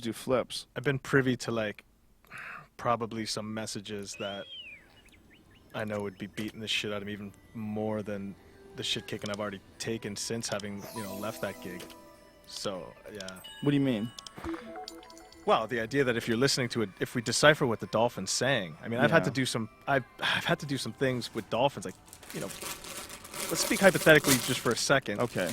do flips. I've been privy to like probably some messages that I know would be beating the shit out of me even more than the shit kicking I've already taken since having, you know, left that gig. So, yeah. What do you mean? Well, the idea that if you're listening to it, if we decipher what the dolphin's saying, I mean, I've had to do some, I've had to do some things with dolphins, like, you know, let's speak hypothetically just for a second. Okay.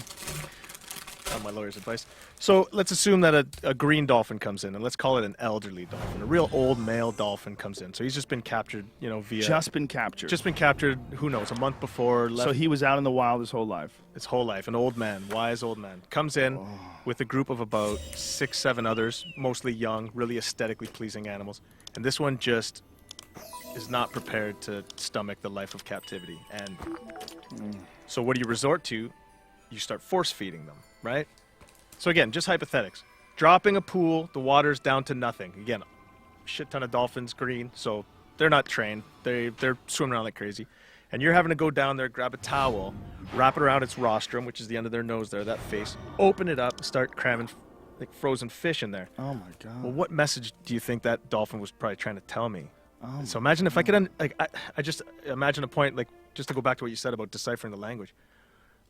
On my lawyer's advice. So let's assume that a green dolphin comes in, and let's call it an elderly dolphin. A real old male dolphin comes in. So he's just been captured, you know, via... Just been captured. Just been captured, who knows, a month before. So he was out in the wild his whole life. His whole life. An old man, wise old man. Comes in with a group of about 6, 7 others, mostly young, really aesthetically pleasing animals. And this one just is not prepared to stomach the life of captivity. And so what do you resort to? You start force feeding them, right? So again, just hypothetics. Dropping a pool, the water's down to nothing. Again, shit ton of dolphins, green, so they're not trained. They're swimming around like crazy. And you're having to go down there, grab a towel, wrap it around its rostrum, which is the end of their nose there, that face, open it up, start cramming like frozen fish in there. Oh my God. Well, what message do you think that dolphin was probably trying to tell me? So imagine if I could, I just imagine a point, like, just to go back to what you said about deciphering the language.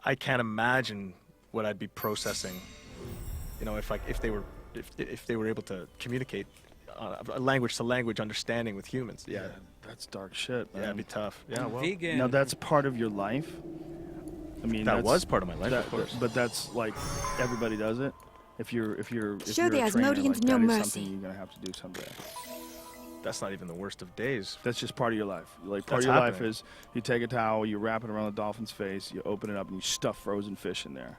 I can't imagine what I'd be processing, you know, if they were able to communicate a language to language understanding with humans. Yeah, that's dark shit, man. Yeah, it'd be tough. Yeah, well, vegan. Now that's part of your life. I mean, that was part of my life, of course. But that's like everybody does it. If you're Show a the trainer, Asmodeans like, no that is mercy. something you're gonna have to do someday. That's not even the worst of days. That's just part of your life. Like part That's of your life happening. is you take a towel, you wrap it around the dolphin's face, you open it up, and you stuff frozen fish in there.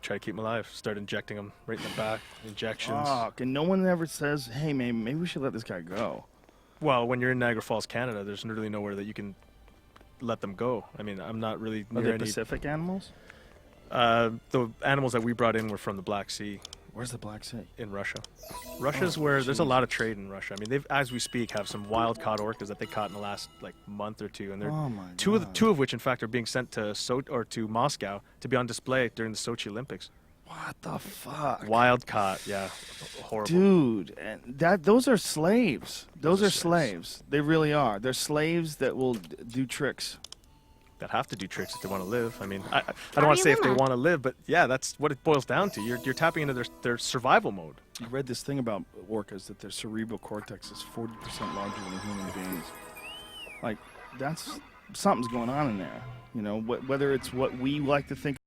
Try to keep them alive. Start injecting them right in the back. Injections. Fuck, and no one ever says, "Hey, man, maybe we should let this guy go." Well, when you're in Niagara Falls, Canada, there's really nowhere that you can let them go. I mean, I'm not really Are near they any... Pacific animals? The animals that we brought in were from the Black Sea. Where's the Black Sea? In Russia. Russia's where there's a lot of trade in Russia. I mean, they've, as we speak, have some wild caught orcas that they caught in the last like month or two, and they're two of which, in fact, are being sent to to Moscow to be on display during the Sochi Olympics. What the fuck? Wild caught, yeah, horrible. Dude, and those are slaves. Those are slaves. They really are. They're slaves that will do tricks. That have to do tricks if they want to live. I mean, I don't want to say if they want to live, but yeah, that's what it boils down to. You're tapping into their survival mode. You read this thing about orcas that their cerebral cortex is 40% larger than human beings. Like, that's something's going on in there. You know, whether it's what we like to think